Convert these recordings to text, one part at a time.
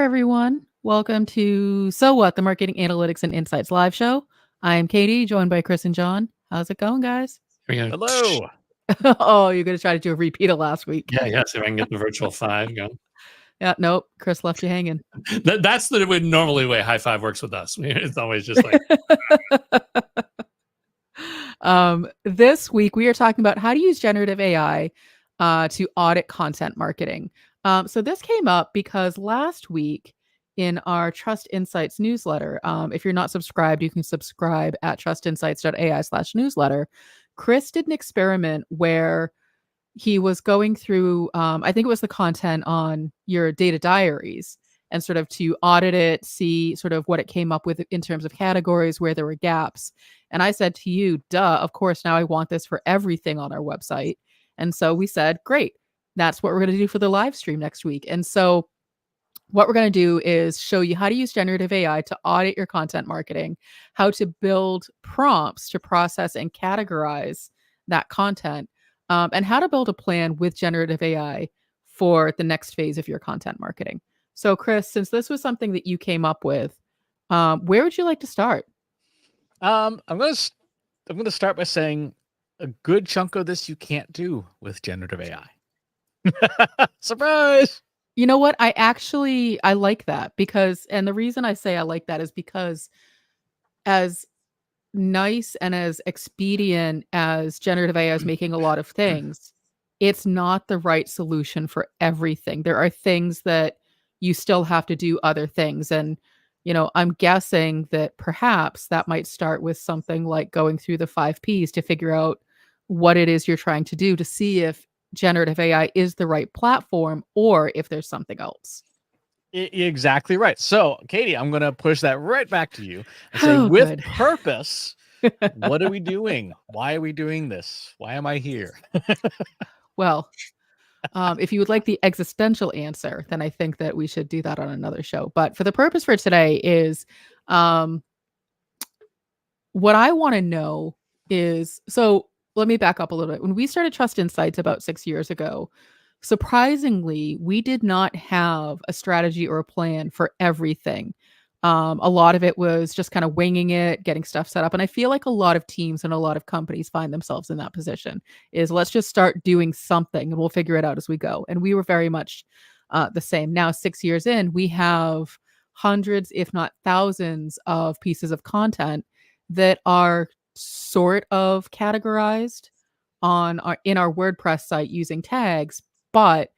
everyone. Welcome to So What, the Marketing Analytics and Insights live show. I'm Katie, joined by Chris and John. How's it going, guys? Here we go. Hello. Oh, you're going to try to do a repeat of last week. Yeah. See if I can get the virtual five going. Yeah, nope. Chris left you hanging. That's the normally way high five works with us. It's always just like. This week, we are talking about how to use generative AI to audit content marketing. So this came up because last week in our Trust Insights newsletter, if you're not subscribed, you can subscribe at trustinsights.ai/newsletter. Chris did an experiment where he was going through, I think it was the content on your data diaries, and sort of to audit it, see sort of what it came up with in terms of categories, where there were gaps. And I said to you, duh, of course, now I want this for everything on our website. And so we said, great, that's what we're going to do for the live stream next week. And so what we're going to do is show you how to use generative AI to audit your content marketing, how to build prompts to process and categorize that content, and how to build a plan with generative AI for the next phase of your content marketing. So, Chris, since this was something that you came up with, where would you like to start? I'm gonna start by saying a good chunk of this you can't do with generative AI. Surprise! You know what? I like that because, and the reason I say I like that is because as nice and as expedient as generative AI is making a lot of things, it's not the right solution for everything. There are things that you still have to do other things. And, I'm guessing that perhaps that might start with something like going through the 5 Ps to figure out what it is you're trying to do to see if generative AI is the right platform or if there's something else. Exactly right. So, Katie, I'm going to push that right back to you and say, with purpose, what are we doing? Why are we doing this? Why am I here? Well, if you would like the existential answer, then I think that we should do that on another show. But for the purpose for today is what I want to know is, so let me back up a little bit. When we started Trust Insights about 6 years ago, surprisingly, we did not have a strategy or a plan for everything. A lot of it was just kind of winging it, getting stuff set up. And I feel like a lot of teams and a lot of companies find themselves in that position is let's just start doing something and we'll figure it out as we go. And we were very much the same. Now, 6 years in, we have hundreds, if not thousands of pieces of content that are sort of categorized in our WordPress site using tags, but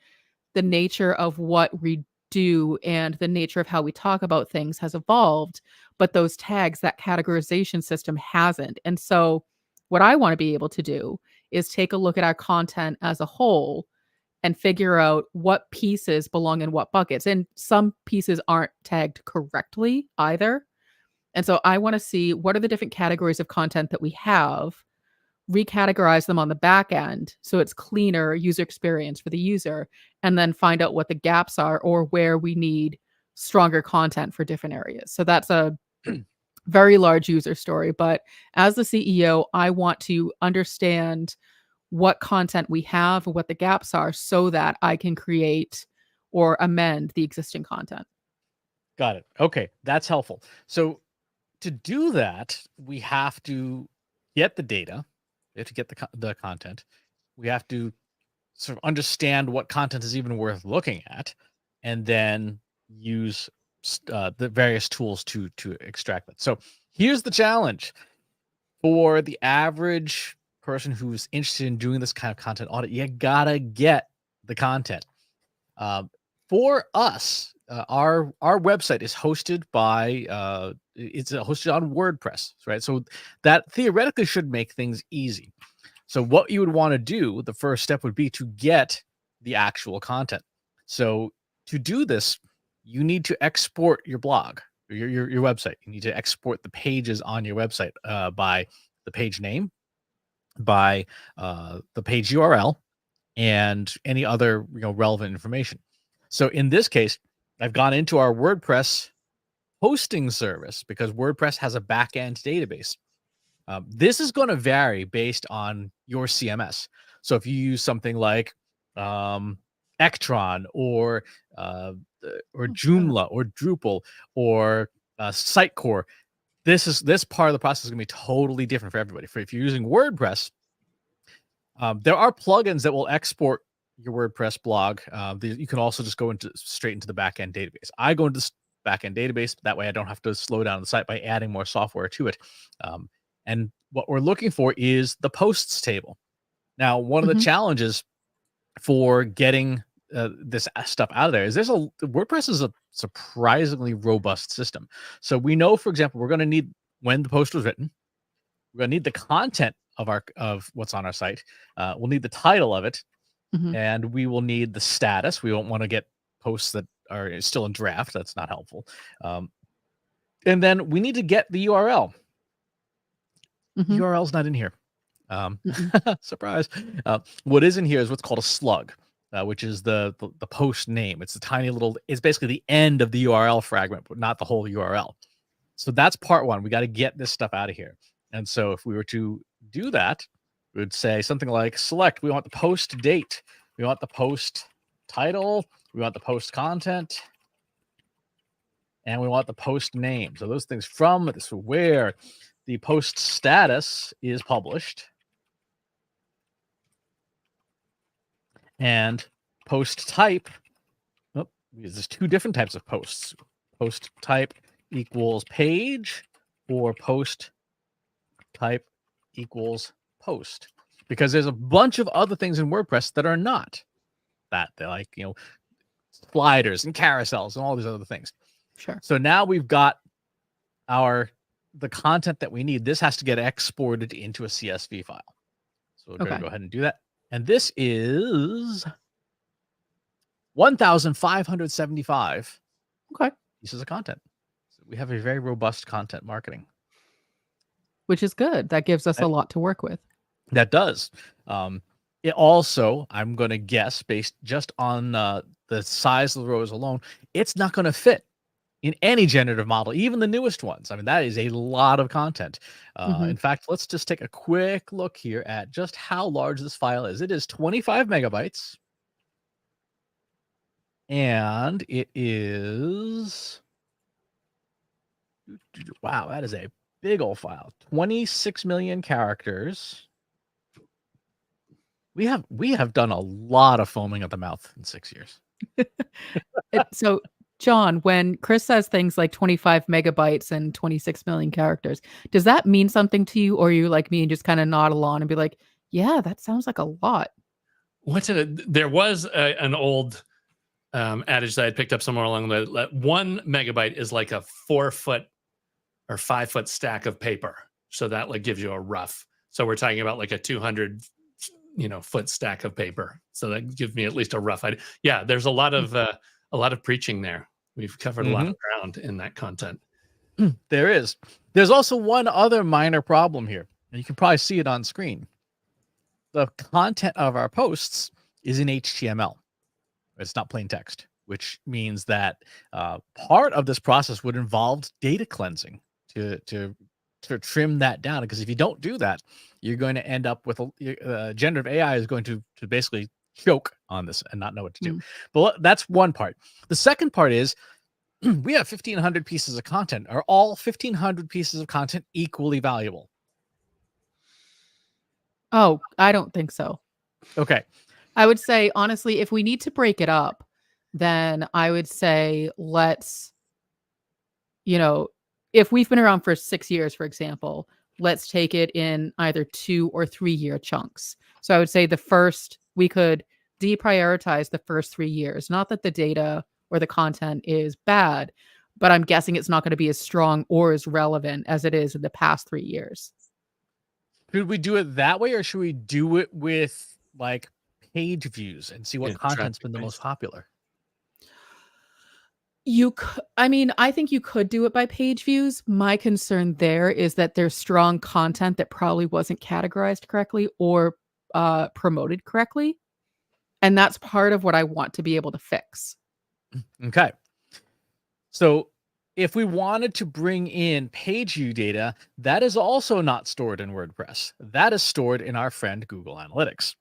the nature of what we do and the nature of how we talk about things has evolved, but those tags, that categorization system hasn't. And so what I want to be able to do is take a look at our content as a whole and figure out what pieces belong in what buckets. And some pieces aren't tagged correctly either. And so I want to see what are the different categories of content that we have, recategorize them on the back end so it's cleaner user experience for the user, and then find out what the gaps are or where we need stronger content for different areas. So that's a very large user story. But as the CEO, I want to understand what content we have and what the gaps are so that I can create or amend the existing content. Got it. Okay, that's helpful. So to do that, we have to get the data. We have to get the content. We have to sort of understand what content is even worth looking at, and then use the various tools to extract that. So here's the challenge for the average person who's interested in doing this kind of content audit. You gotta get the content. For us, our website is hosted by it's hosted on WordPress, right? So that theoretically should make things easy. So what you would want to do, the first step would be to get the actual content. So to do this, you need to export your blog, your website. You need to export the pages on your website by the page name, by the page URL, and any other relevant information. So in this case, I've gone into our WordPress hosting service because WordPress has a backend database. This is going to vary based on your CMS. So if you use something like Electron or Oh, wow. Joomla or Drupal or Sitecore, this part of the process is going to be totally different for everybody. If you're using WordPress, there are plugins that will export your WordPress blog. You can also just go straight into the backend database. I go into this backend database. That way I don't have to slow down the site by adding more software to it. And what we're looking for is the posts table. Now, one of the Mhm. challenges for getting this stuff out of there is WordPress is a surprisingly robust system. So we know, for example, we're going to need when the post was written. We're going to need the content of what's on our site. We'll need the title of it, Mhm. and we will need the status. We don't want to get posts that are still in draft. That's not helpful. And then we need to get the URL. Mhm. URL's not in here. Mm-mm. Surprise. What is in here is what's called a slug, which is the post name. It's the tiny little. It's basically the end of the URL fragment, but not the whole URL. So that's part one. We got to get this stuff out of here. And so if we were to do that, we would say something like select. We want the post date. We want the post title. We want the post content. And we want the post name. So those things from this, where the post status is published. And post type. Oh, there's two different types of posts. Post type equals page, or post type equals post, because there's a bunch of other things in WordPress that are not that. They're like, sliders and carousels and all these other things. Sure. So now we've got the content that we need. This has to get exported into a CSV file. So we're going to go ahead and do that. And this is 1,575 pieces of content. So we have a very robust content marketing. Which is good. That gives us a lot to work with. That does. It also, I'm going to guess, based just on the size of the rows alone, it's not going to fit in any generative model, even the newest ones. I mean, that is a lot of content. In fact, let's just take a quick look here at just how large this file is. It is 25 megabytes. And it is, wow, that is a big old file. 26 million characters. We have done a lot of foaming at the mouth in 6 years. So, John, when Chris says things like 25 megabytes and 26 million characters, does that mean something to you, or are you like me and just kind of nod along and be like, yeah, that sounds like a lot? There was an old adage that I picked up somewhere along the way. 1 megabyte is like a 4-foot or 5-foot stack of paper. So that like gives you a rough. So we're talking about like a 200 foot stack of paper. So that gives me at least a rough idea. Yeah, there's a lot of preaching there. We've covered a lot of ground in that content. There is. There's also one other minor problem here, and you can probably see it on screen. The content of our posts is in HTML. It's not plain text, which means that part of this process would involve data cleansing to trim that down. Because if you don't do that, you're going to end up with generative AI is going to basically choke on this and not know what to do. But that's one part. The second part is we have 1,500 pieces of content. Are all 1,500 pieces of content equally valuable? Oh, I don't think so. Okay. I would say, honestly, if we need to break it up, then I would say let's, if we've been around for 6 years, for example, let's take it in either 2 or 3 year chunks. So I would say we could deprioritize the first 3 years. Not that the data or the content is bad, but I'm guessing it's not going to be as strong or as relevant as it is in the past 3 years. Should we do it that way, or should we do it with like page views and see what content's been the most popular? I think you could do it by page views. My concern there is that there's strong content that probably wasn't categorized correctly or promoted correctly. And that's part of what I want to be able to fix. Okay. So if we wanted to bring in page view data, that is also not stored in WordPress. That is stored in our friend Google Analytics.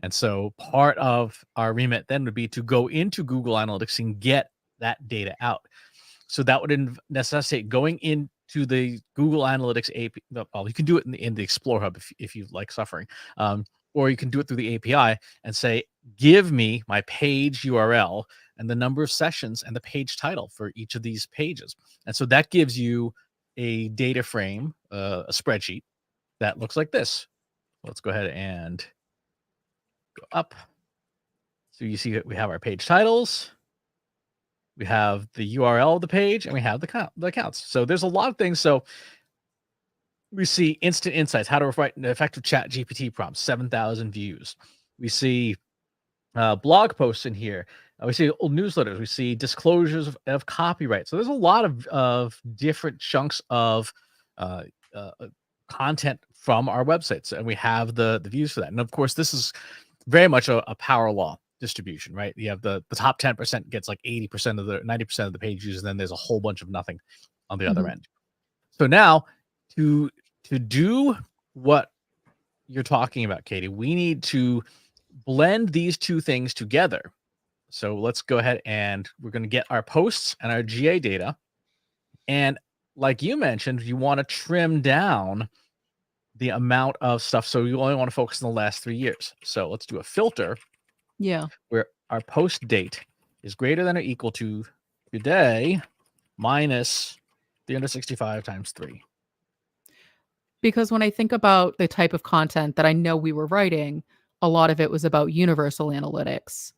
And so part of our remit then would be to go into Google Analytics and get that data out. So that would necessitate going into the Google Analytics API. Well, you can do it in the Explore Hub if you like suffering, or you can do it through the API and say, give me my page URL and the number of sessions and the page title for each of these pages. And so that gives you a data frame, a spreadsheet that looks like this. Let's go ahead and go up. So you see that we have our page titles, we have the URL of the page, and we have the accounts. So there's a lot of things. So we see instant insights, how to write an effective chat GPT prompt, 7,000 views. We see blog posts in here. We see old newsletters. We see disclosures of copyright. So there's a lot of different chunks of content from our websites, and we have the views for that. And of course, this is very much a power law distribution, right? You have the top 10% gets like 80% of the 90% of the page views, and then there's a whole bunch of nothing on the other end. So now to do what you're talking about, Katie, we need to blend these two things together. So let's go ahead and we're going to get our posts and our GA data. And like you mentioned, you want to trim down the amount of stuff. So you only want to focus on the last 3 years. So let's do a filter. Yeah. Where our post date is greater than or equal to today minus 365 times 3. Because when I think about the type of content that I know we were writing, a lot of it was about universal analytics,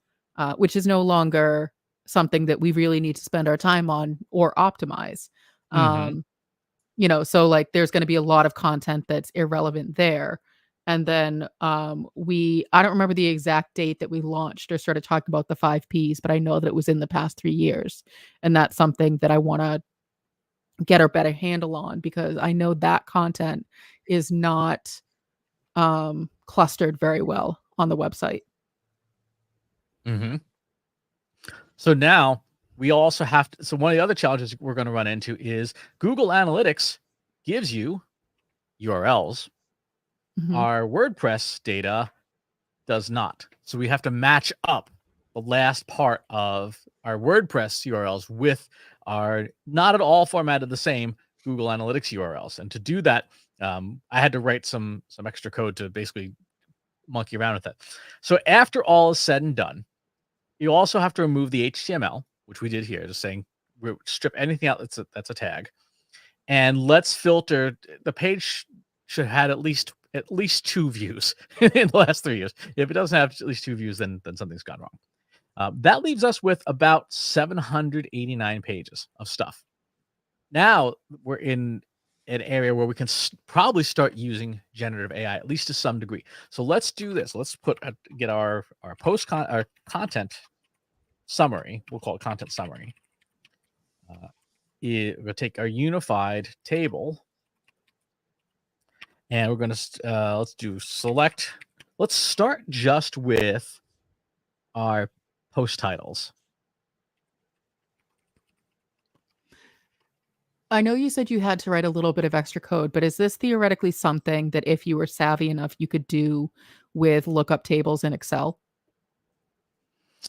which is no longer something that we really need to spend our time on or optimize. So like there's going to be a lot of content that's irrelevant there. And then I don't remember the exact date that we launched or started talking about the 5 Ps, but I know that it was in the past 3 years. And that's something that I want to get a better handle on, because I know that content is not clustered very well on the website. So now we also have to, so one of the other challenges we're going to run into is Google Analytics gives you URLs. Our WordPress data does not. So we have to match up the last part of our WordPress URLs with our not at all formatted the same Google Analytics URLs. And to do that, I had to write some extra code to basically monkey around with it. So after all is said and done, you also have to remove the HTML, which we did here, just saying we strip anything out that's a tag, and let's filter. The page should have at least 2 views in the last 3 years. If it doesn't have at least 2 views, then something's gone wrong. That leaves us with about 789 pages of stuff. Now we're in an area where we can probably start using generative AI, at least to some degree. So let's do this. Let's get our our content summary. We'll call it content summary. We're going to take our unified table, and we're going to let's do select. Let's start just with our post titles. I know you said you had to write a little bit of extra code, but is this theoretically something that if you were savvy enough, you could do with lookup tables in Excel?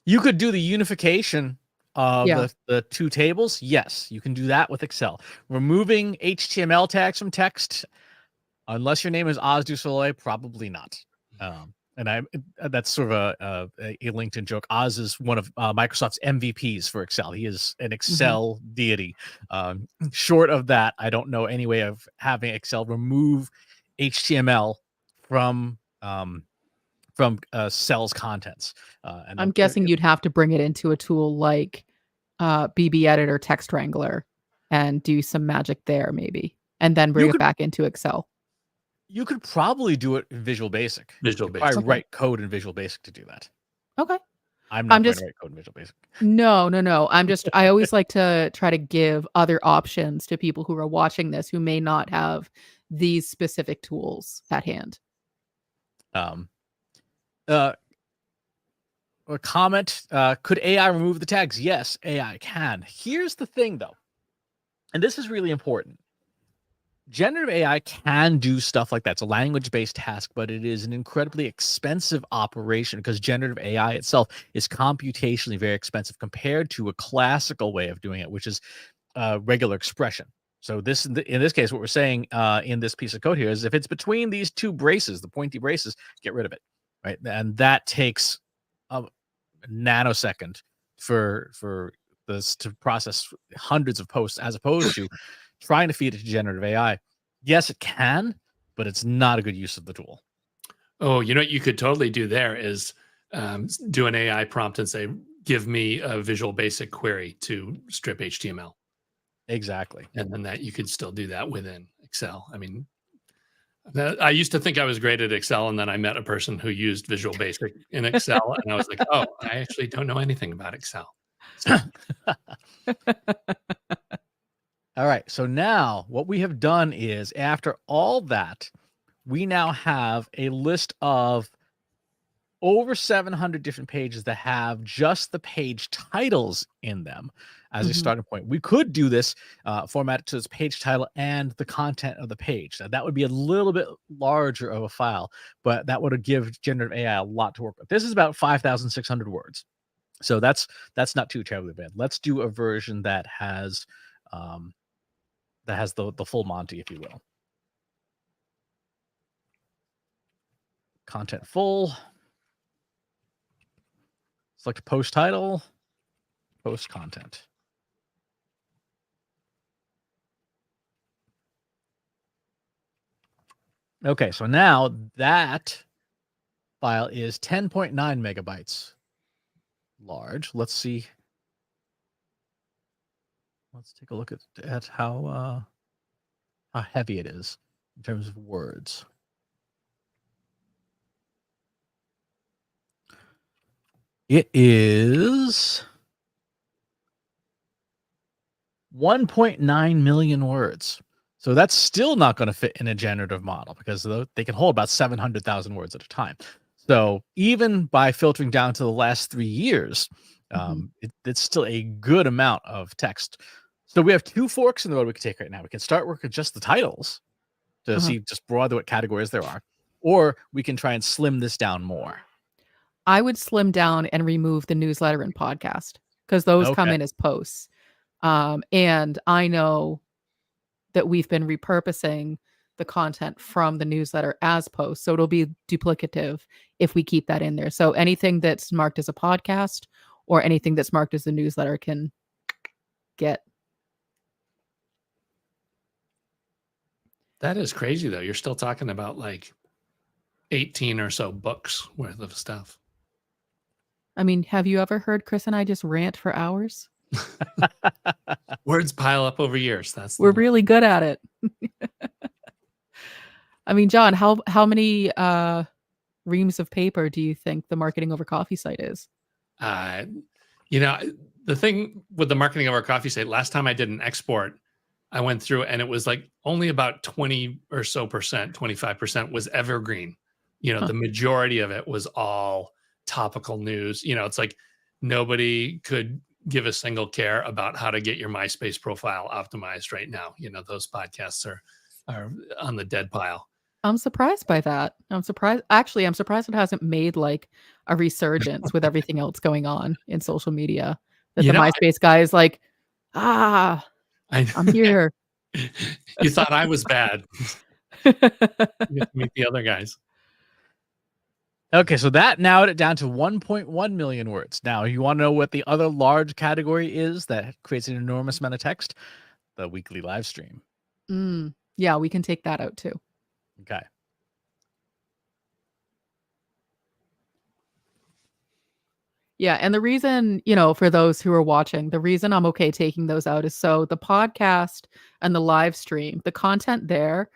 You could do the unification of Yeah. the 2 tables. Yes, you can do that with Excel. Removing HTML tags from text, unless your name is Oz du Soleil, probably not. And that's sort of a LinkedIn joke. Oz is one of Microsoft's MVPs for Excel. He is an Excel deity. Short of that, I don't know any way of having Excel remove HTML from cells contents. And I'm guessing you'd have to bring it into a tool like BB Editor, Text Wrangler, and do some magic there maybe, and then bring it back into Excel. You could probably do it in Visual Basic. Visual Basic. Probably write code in Visual Basic to do that. Okay. I'm not going to write code in Visual Basic. No. I always like to try to give other options to people who are watching this who may not have these specific tools at hand. A comment, could AI remove the tags? Yes, AI can. Here's the thing, though, and this is really important. generative AI can do stuff like that. It's a language-based task, but it is an incredibly expensive operation because generative AI itself is computationally very expensive compared to a classical way of doing it, which is regular expression. So this, in this case, what we're saying in this piece of code here is if it's between these two braces, the pointy braces, get rid of it, right? And that takes a nanosecond for this to process hundreds of posts, as opposed to trying to feed it to generative AI. Yes, it can, but it's not a good use of the tool. Oh, you know what you could totally do there is do an AI prompt and say, give me a Visual Basic query to strip HTML. Exactly. And then that you could still do that within Excel. I mean, I used to think I was great at Excel, and then I met a person who used Visual Basic in Excel, and I was like, oh, I actually don't know anything about Excel. So, all right. So now what we have done is, after all that, we now have a list of over 700 different pages that have just the page titles in them as a starting point. We could do this format to this page title and the content of the page. Now, that would be a little bit larger of a file, but that would give generative AI a lot to work with. This is about 5,600 words. So that's not too terribly bad. Let's do a version that has the full Monty, if you will. Content full. Select post title, post content. Okay, so now that file is 10.9 megabytes large. Let's see. Let's take a look at how heavy it is in terms of words. It is 1.9 million words. So that's still not going to fit in a generative model because they can hold about 700,000 words at a time. So even by filtering down to the last 3 years, it's still a good amount of text. So we have two forks in the road we can take right now. We can start working with just the titles to see just broadly what categories there are, or we can try and slim this down more. I would slim down and remove the newsletter and podcast because those come in as posts. And I know that we've been repurposing the content from the newsletter as posts. So it'll be duplicative if we keep that in there. So anything that's marked as a podcast or anything that's marked as a newsletter can get. that is crazy, though. You're still talking about like 18 or so books worth of stuff. I mean, have you ever heard Chris and I just rant for hours? Words pile up over years. We're really good at it. I mean, John, how many reams of paper do you think the Marketing Over Coffee site is? You know, the thing with the Marketing Over Coffee site, last time I did an export, I went through and it was like only about 20 or so percent, 25% was evergreen. You know, the majority of it was all topical news. You know, it's like nobody could give a single care about how to get your MySpace profile optimized right now. You know, those podcasts are on the dead pile. I'm surprised by that. I'm surprised. Actually, I'm surprised it hasn't made like a resurgence with everything else going on in social media. That the MySpace guy is like, I'm here. You thought I was bad. You have to meet the other guys. Okay, so that narrowed it down to 1.1 million words. Now, you want to know what the other large category is that creates an enormous amount of text? The weekly live stream. Yeah, we can take that out too. Okay. Yeah, and the reason, for those who are watching, the reason I'm okay taking those out is so the podcast and the live stream, the content there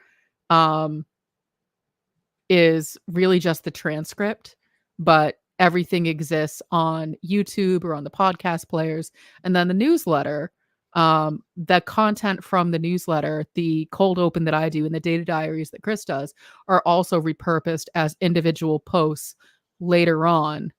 is really just the transcript, but everything exists on YouTube or on the podcast players. And then the newsletter, the content from the newsletter, the cold open that I do and the data diaries that Chris does are also repurposed as individual posts later on.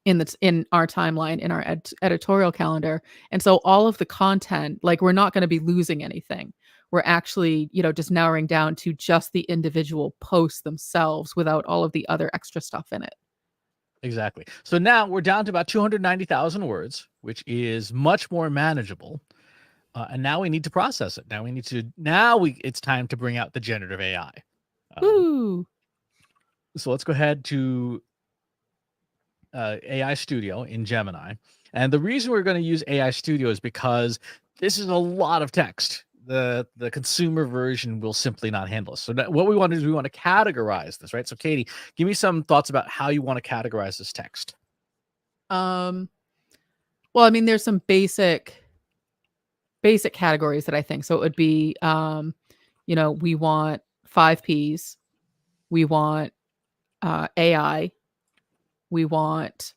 in our timeline, in our editorial calendar. And so all of the content, like, we're not going to be losing anything. We're actually, just narrowing down to just the individual posts themselves without all of the other extra stuff in it. Exactly. So now we're down to about 290,000 words, which is much more manageable. And now we need to process it. It's time to bring out the generative AI. Woo! So let's go ahead to AI Studio in Gemini. And the reason we're going to use AI Studio is because this is a lot of text. The consumer version will simply not handle it. So what we want to do is we want to categorize this, right? So Katie, give me some thoughts about how you want to categorize this text. Well, I mean, there's some basic categories that I think. So it would be, we want 5 Ps, we want AI, we want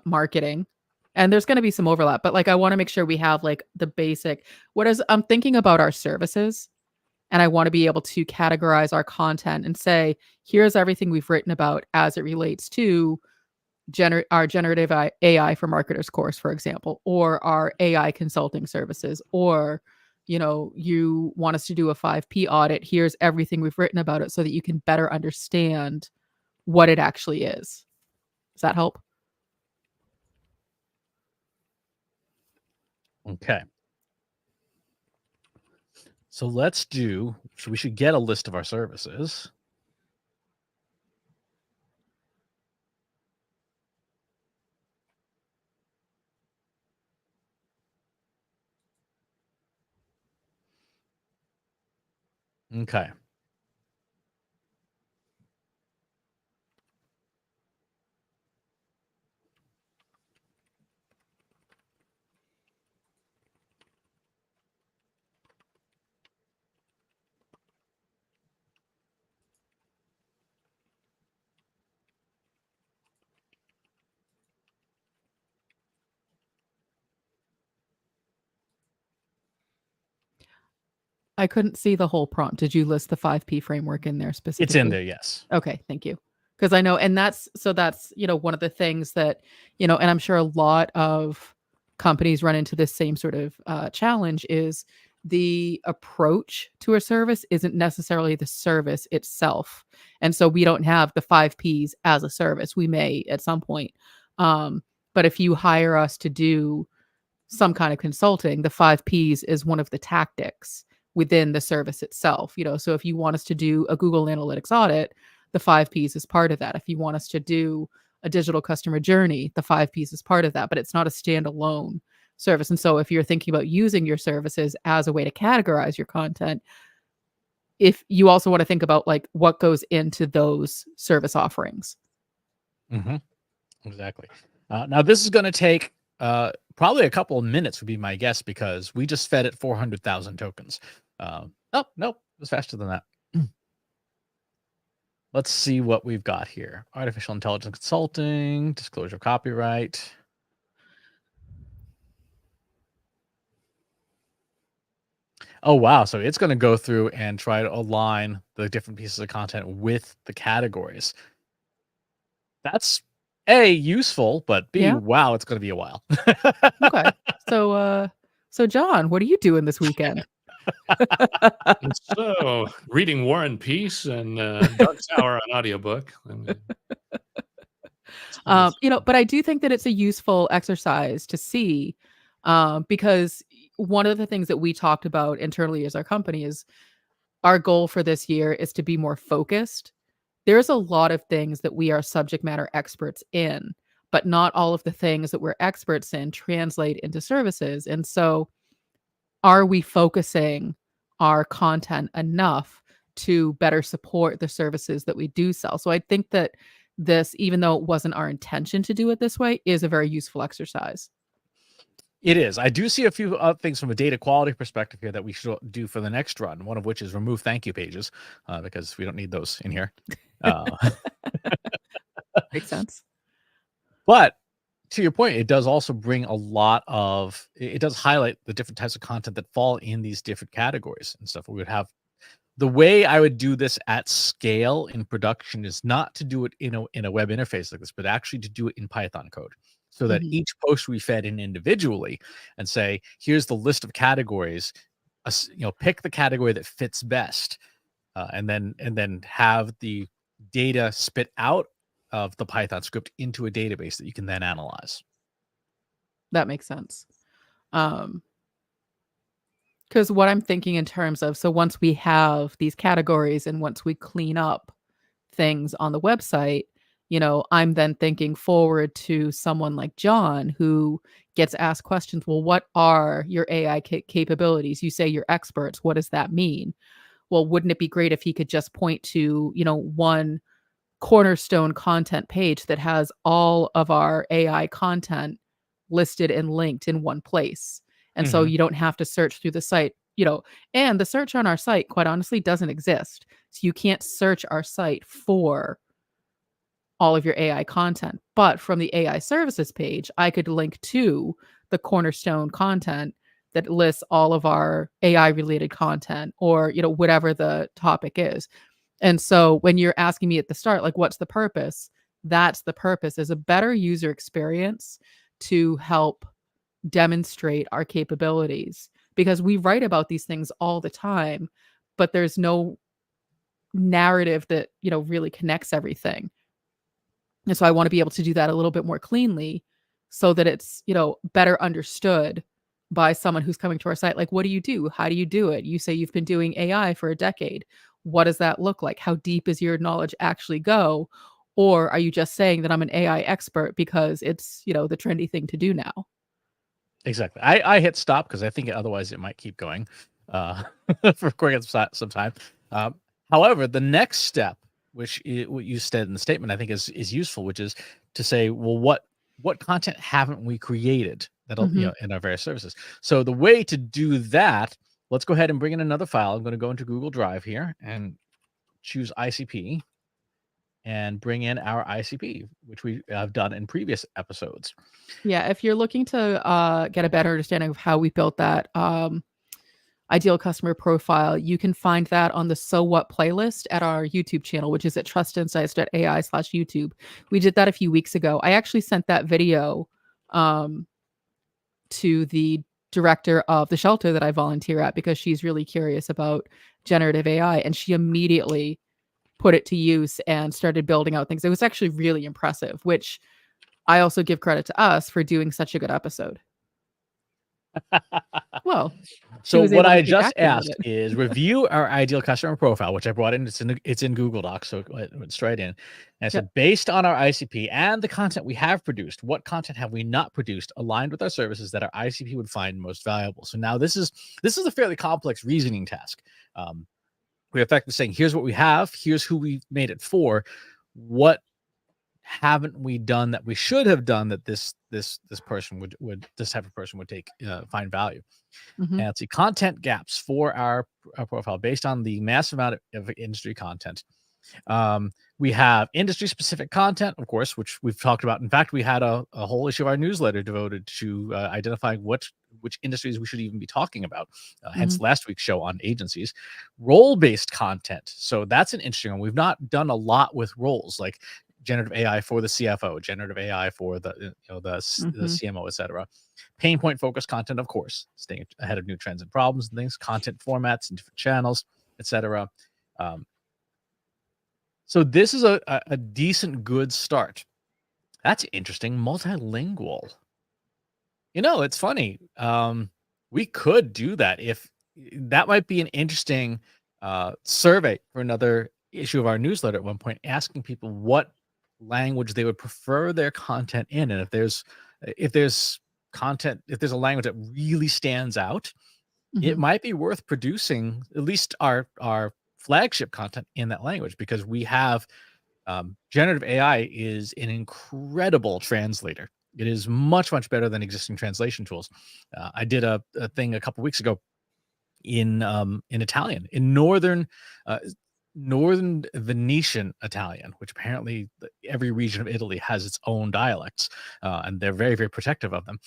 marketing, and there's going to be some overlap, but like, I want to make sure we have like the basic. I'm thinking about our services, and I want to be able to categorize our content and say, here's everything we've written about as it relates to our generative AI for marketers course, for example, or our AI consulting services, or you want us to do a 5P audit. Here's everything we've written about it so that you can better understand what it actually is. Does that help? Okay. So we should get a list of our services. Okay. I couldn't see the whole prompt. Did you list the 5P framework in there specifically? It's in there, yes. Okay, thank you. Because I know, and that's one of the things that, and I'm sure a lot of companies run into this same sort of challenge, is the approach to a service isn't necessarily the service itself. And so we don't have the 5Ps as a service. We may at some point. But if you hire us to do some kind of consulting, the 5Ps is one of the tactics within the service itself. So if you want us to do a Google Analytics audit, the 5Ps is part of that. If you want us to do a digital customer journey, the 5Ps is part of that, but it's not a standalone service. And so if you're thinking about using your services as a way to categorize your content, if you also want to think about like what goes into those service offerings. Mm-hmm. Exactly. Now this is going to take probably a couple of minutes would be my guess, because we just fed it 400,000 tokens. Nope, it was faster than that. Let's see what we've got here. Artificial intelligence consulting, disclosure of copyright. Oh, wow. So it's going to go through and try to align the different pieces of content with the categories. That's A, useful, but B, wow, it's going to be a while. Okay. So John, what are you doing this weekend? So reading War and Peace and Dark Tower on audiobook. But I do think that it's a useful exercise to see, because one of the things that we talked about internally as our company is our goal for this year is to be more focused. There's a lot of things that we are subject matter experts in, but not all of the things that we're experts in translate into services. And so are we focusing our content enough to better support the services that we do sell? So I think that this, even though it wasn't our intention to do it this way, is a very useful exercise. It is. I do see a few things from a data quality perspective here that we should do for the next run, one of which is remove thank you pages, because we don't need those in here. Makes sense. But to your point, it does also bring it does highlight the different types of content that fall in these different categories and stuff. We would have the way I would do this at scale in production is not to do it in a web interface like this, but actually to do it in Python code, so that Mhm. each post we fed in individually and say, here's the list of categories, pick the category that fits best, and then have the data spit out of the Python script into a database that you can then analyze. That makes sense. Because what I'm thinking in terms of, so once we have these categories and once we clean up things on the website, I'm then thinking forward to someone like John who gets asked questions. Well, what are your AI capabilities? You say you're experts. What does that mean? Well, wouldn't it be great if he could just point to, one cornerstone content page that has all of our AI content listed and linked in one place. And so Mhm. you don't have to search through the site, and the search on our site, quite honestly, doesn't exist. So you can't search our site for all of your AI content. But from the AI services page, I could link to the cornerstone content that lists all of our AI related content or, whatever the topic is. And so when you're asking me at the start, like, what's the purpose? That's the purpose, is a better user experience to help demonstrate our capabilities, because we write about these things all the time, but there's no narrative that, really connects everything. And so I want to be able to do that a little bit more cleanly so that it's, better understood by someone who's coming to our site. Like, what do you do? How do you do it? You say you've been doing AI for a decade. What does that look like? How deep does your knowledge actually go? Or are you just saying that I'm an AI expert because it's, the trendy thing to do now? Exactly. I hit stop because I think otherwise it might keep going uh, for quite some time. Um, However, the next step, which what you said in the statement, I think is useful, which is to say, well, what content haven't we created that'll Mhm. in our various services? So the way to do that, let's go ahead and bring in another file. I'm going to go into Google Drive here and choose ICP and bring in our ICP, which we have done in previous episodes. Yeah, if you're looking to get a better understanding of how we built that ideal customer profile, you can find that on the So What playlist at our YouTube channel, which is at trustinsights.ai/YouTube. We did that a few weeks ago. I actually sent that video um, to the director of the shelter that I volunteer at because she's really curious about generative AI, and she immediately put it to use and started building out things. It was actually really impressive, which I also give credit to us for doing such a good episode. Well, she So was what able to I take just action with asked it. is review our ideal customer profile, which I brought in. It's in Google Docs, so it went straight in. And I Yep. said, based on our ICP and the content we have produced, what content have we not produced aligned with our services that our ICP would find most valuable? So now this is a fairly complex reasoning task. We're effectively saying, here's what we have, here's who we made it for. What haven't we done that we should have done that this person would this type of person would take find value? Mhm. And let's see, content gaps for our profile based on the massive amount of industry content. We have industry specific content, of course, which we've talked about. In fact, we had a whole issue of our newsletter devoted to identifying which industries we should even be talking about. Hence Mhm. last week's show on agencies. Role based content. So that's an interesting one. We've not done a lot with roles like generative AI for the CFO, generative AI for the the Mhm. CMO, etc. Pain point focused content, of course, staying ahead of new trends and problems and things, content formats and different channels, etc. Um, so this is a decent, good start. That's interesting. Multilingual. It's funny. We could do that if that might be an interesting survey for another issue of our newsletter at one point, asking people what language they would prefer their content in, and if there's content, if there's a language that really stands out, it Mhm. might be worth producing at least our flagship content in that language, because we have generative AI is an incredible translator. It is much, much better than existing translation tools. I did a thing a couple weeks ago in Italian, in uh, northern Venetian Italian, which apparently every region of Italy has its own dialects, and they're very, very protective of them.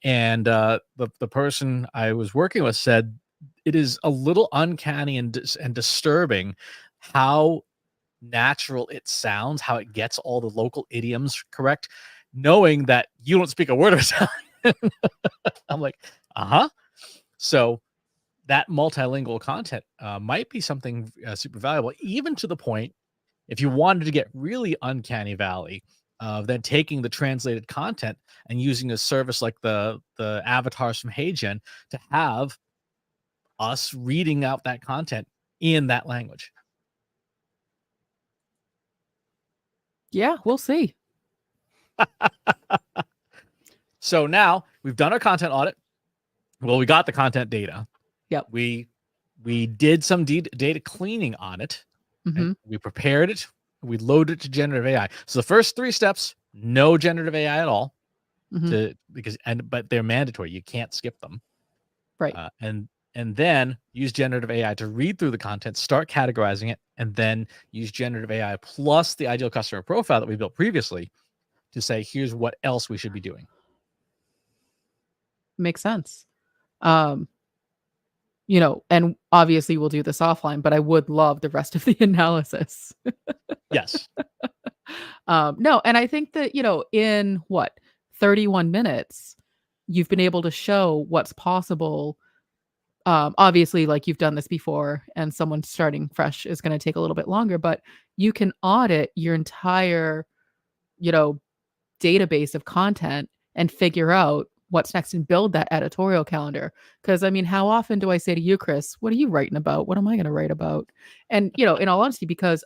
And the person I was working with said it is a little uncanny and disturbing how natural it sounds, how it gets all the local idioms correct, knowing that you don't speak a word of Italian. I'm like, so that multilingual content might be something super valuable, even to the point if you wanted to get really uncanny valley of then taking the translated content and using a service like the avatars from HeyGen to have us reading out that content in that language. Yeah, we'll see. So now we've done our content audit. Well, we got the content data. Yep. We did some data cleaning on it. Mm-hmm. We prepared it. We loaded it to generative AI. So the first 3 steps, no generative AI at all, but they're mandatory. You can't skip them. Right. And then use generative AI to read through the content, start categorizing it, and then use generative AI plus the ideal customer profile that we built previously to say, here's what else we should be doing. Makes sense. And obviously we'll do this offline, but I would love the rest of the analysis. Yes. No, and I think that, in 31 minutes, you've been able to show what's possible. Obviously, like, you've done this before, and someone starting fresh is going to take a little bit longer, but you can audit your entire, database of content and figure out what's next and build that editorial calendar. Because, I mean, how often do I say to you, Chris, what are you writing about? What am I going to write about? And, in all honesty, because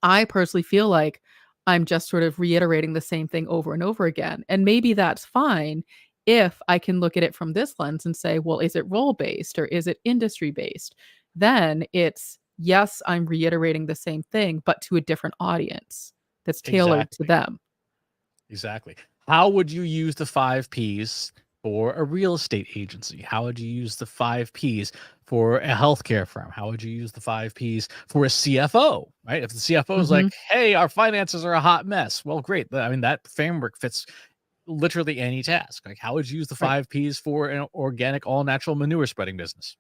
I personally feel like I'm just sort of reiterating the same thing over and over again. And maybe that's fine if I can look at it from this lens and say, well, is it role-based or is it industry-based? Then it's, yes, I'm reiterating the same thing, but to a different audience that's tailored to them. Exactly. How would you use the 5 Ps for a real estate agency? How would you use the 5 Ps for a healthcare firm? How would you use the 5 Ps for a CFO, right? If the CFO is like, hey, our finances are a hot mess. Well, great. I mean, that framework fits literally any task. Like, how would you use the 5 Ps for an organic, all natural manure spreading business?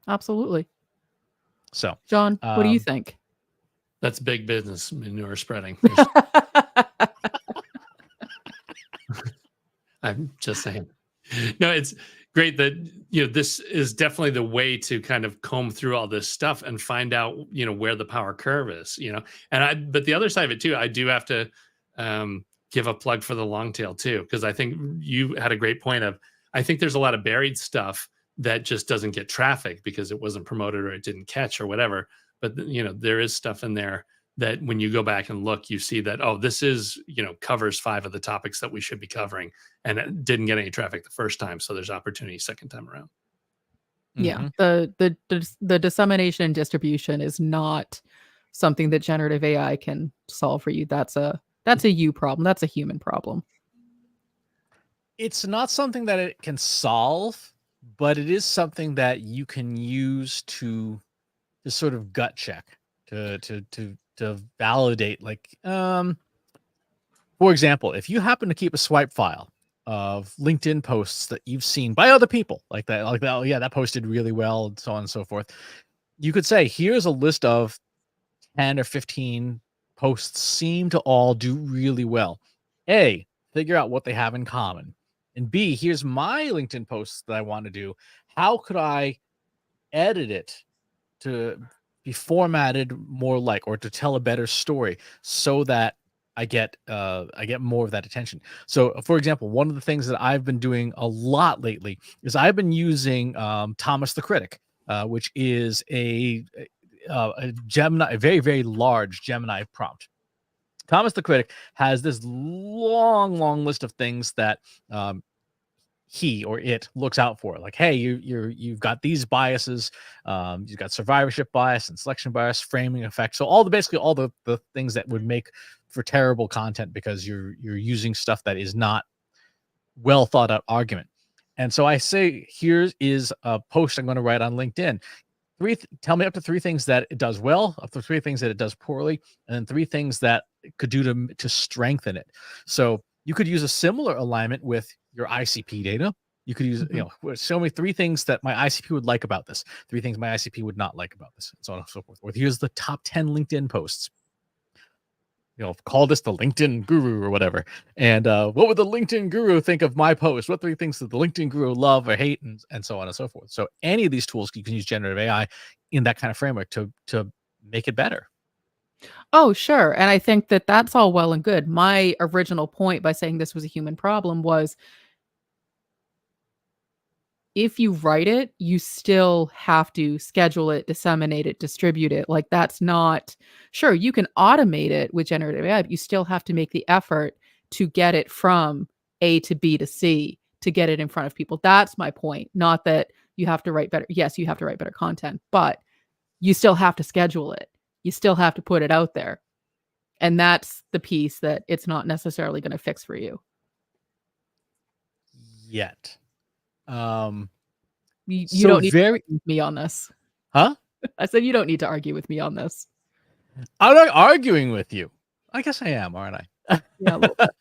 Absolutely. So, John, what do you think? That's big business, manure spreading. I'm just saying. No, it's great that, this is definitely the way to kind of comb through all this stuff and find out, where the power curve is, but the other side of it too, I do have to give a plug for the long tail too, because I think you had a great point of, I think there's a lot of buried stuff that just doesn't get traffic because it wasn't promoted or it didn't catch or whatever. But, there is stuff in there that when you go back and look, you see that, oh, this is, covers 5 of the topics that we should be covering, and it didn't get any traffic the first time. So there's opportunity second time around. Yeah. The dissemination and distribution is not something that generative AI can solve for you. That's a you problem. That's a human problem. It's not something that it can solve, but it is something that you can use to sort of gut check, to validate, like, for example, if you happen to keep a swipe file of LinkedIn posts that you've seen by other people, like that, oh yeah, that posted really well, and so on and so forth, you could say, here's a list of 10 or 15 posts seem to all do really well. A, figure out what they have in common. And B, here's my LinkedIn posts that I want to do. How could I edit it to be formatted more like, or to tell a better story so that I get more of that attention? So, for example, one of the things that I've been doing a lot lately is I've been using Thomas the Critic, which is a Gemini, a very, very large Gemini prompt. Thomas the Critic has this long list of things that he or it looks out for, like, hey, you've got these biases, you've got survivorship bias and selection bias, framing effect, so basically all the things that would make for terrible content because you're using stuff that is not well thought out argument. And so I say, here is a post I'm going to write on LinkedIn. Tell me up to 3 things that it does well, up to 3 things that it does poorly, and then 3 things that it could do to strengthen it. So you could use a similar alignment with your ICP data. You could use, show me 3 things that my ICP would like about this, 3 things my ICP would not like about this, and so on and so forth. Or here's the top 10 LinkedIn posts. Call this the LinkedIn guru or whatever. And what would the LinkedIn guru think of my post? What 3 things that the LinkedIn guru love or hate, and so on and so forth. So any of these tools, you can use generative AI in that kind of framework to make it better. Oh, sure. And I think that that's all well and good. My original point by saying this was a human problem was if you write it, you still have to schedule it, disseminate it, distribute it. Like that's not sure you can automate it with generative AI, but you still have to make the effort to get it from A to B to C to get it in front of people. That's my point. Not that you have to write better. Yes, you have to write better content, but you still have to schedule it. You still have to put it out there. And that's the piece that it's not necessarily going to fix for you. Yet. You So don't need to very argue with me on this. Huh? I said you don't need to argue with me on this. I'm not arguing with you. I guess I am, aren't I? Yeah, a little bit.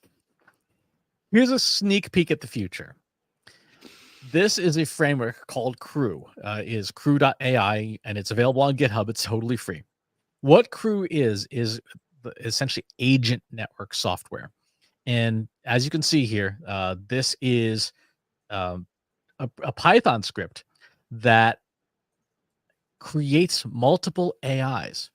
Here's a sneak peek at the future. This is a framework called Crew. Is crew.ai, and it's available on GitHub. It's totally free. What Crew is essentially agent network software. And as you can see here, this is a Python script that creates multiple AIs.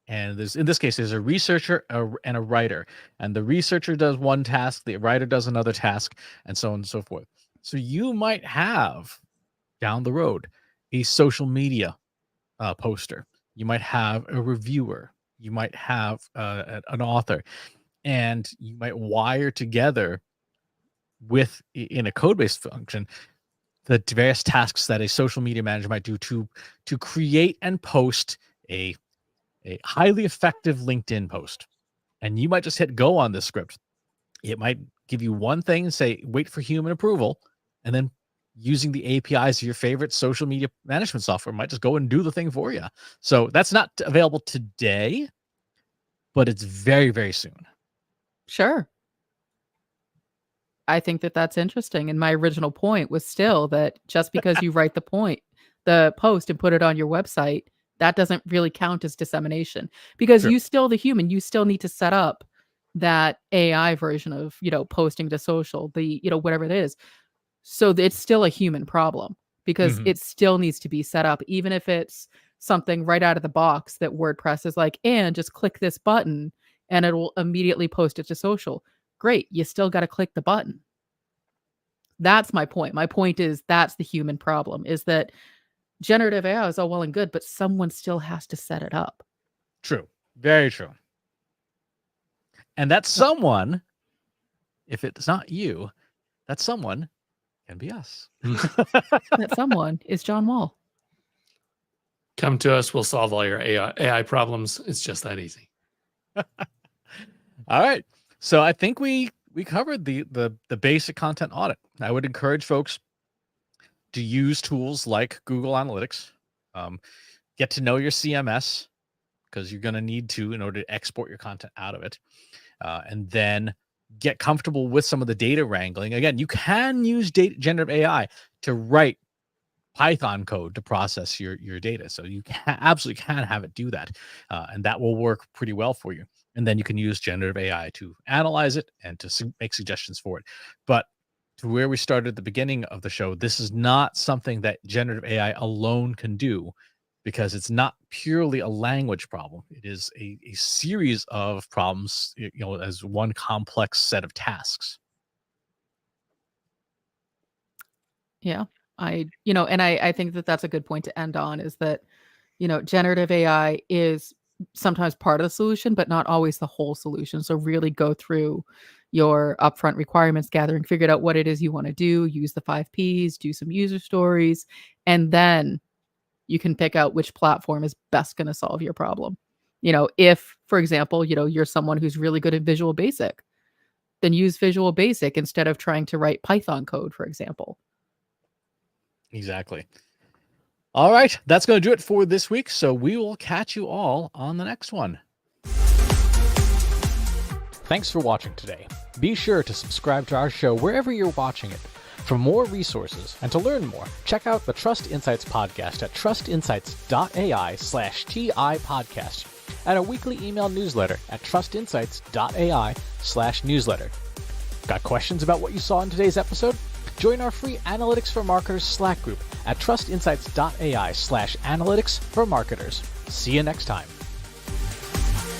And in this case, there's a researcher and a writer. And the researcher does one task, the writer does another task, and so on and so forth. So you might have down the road a social media poster. You might have a reviewer. You might have an author. And you might wire together in a code-based function the various tasks that a social media manager might do to create and post a highly effective LinkedIn post. And you might just hit go on this script. It might give you one thing and say, wait for human approval. And then using the APIs of your favorite social media management software might just go and do the thing for you. So that's not available today, but it's very, very soon. Sure. I think that that's interesting. And my original point was still that just because you write the post and put it on your website, that doesn't really count as dissemination because Sure. you still the human, you still need to set up that AI version of, posting to social, whatever it is. So it's still a human problem because Mhm. it still needs to be set up, even if it's something right out of the box that WordPress is like, and just click this button and it will immediately post it to social. Great. You still got to click the button. That's my point. My point is that's the human problem is that generative AI is all well and good, but someone still has to set it up. True. Very true. And that someone, if it's not you, that someone can be us. That someone is John Wall. Come to us. We'll solve all your AI problems. It's just that easy. All right. So I think we covered the basic content audit. I would encourage folks to use tools like Google Analytics. Get to know your CMS because you're going to need to in order to export your content out of it. And then get comfortable with some of the data wrangling. Again, you can use generative AI to write Python code to process your data. So you absolutely can have it do that. And that will work pretty well for you. And then you can use generative AI to analyze it and to make suggestions for it. But to where we started at the beginning of the show, this is not something that generative AI alone can do because it's not purely a language problem. It is a series of problems, as one complex set of tasks. Yeah. I think that that's a good point to end on is that, generative AI is sometimes part of the solution, but not always the whole solution. So really go through your upfront requirements gathering, figure out what it is you want to do, use the 5 Ps, do some user stories, and then you can pick out which platform is best going to solve your problem. If, for example, you're someone who's really good at Visual Basic, then use Visual Basic instead of trying to write Python code, for example. Exactly. All right. That's going to do it for this week. So we will catch you all on the next one. Thanks for watching today. Be sure to subscribe to our show wherever you're watching it. For more resources and to learn more, check out the Trust Insights podcast at trustinsights.ai/TI podcast and a weekly email newsletter at trustinsights.ai/newsletter. Got questions about what you saw in today's episode? Join our free Analytics for Marketers Slack group at trustinsights.ai/analytics for marketers. See you next time.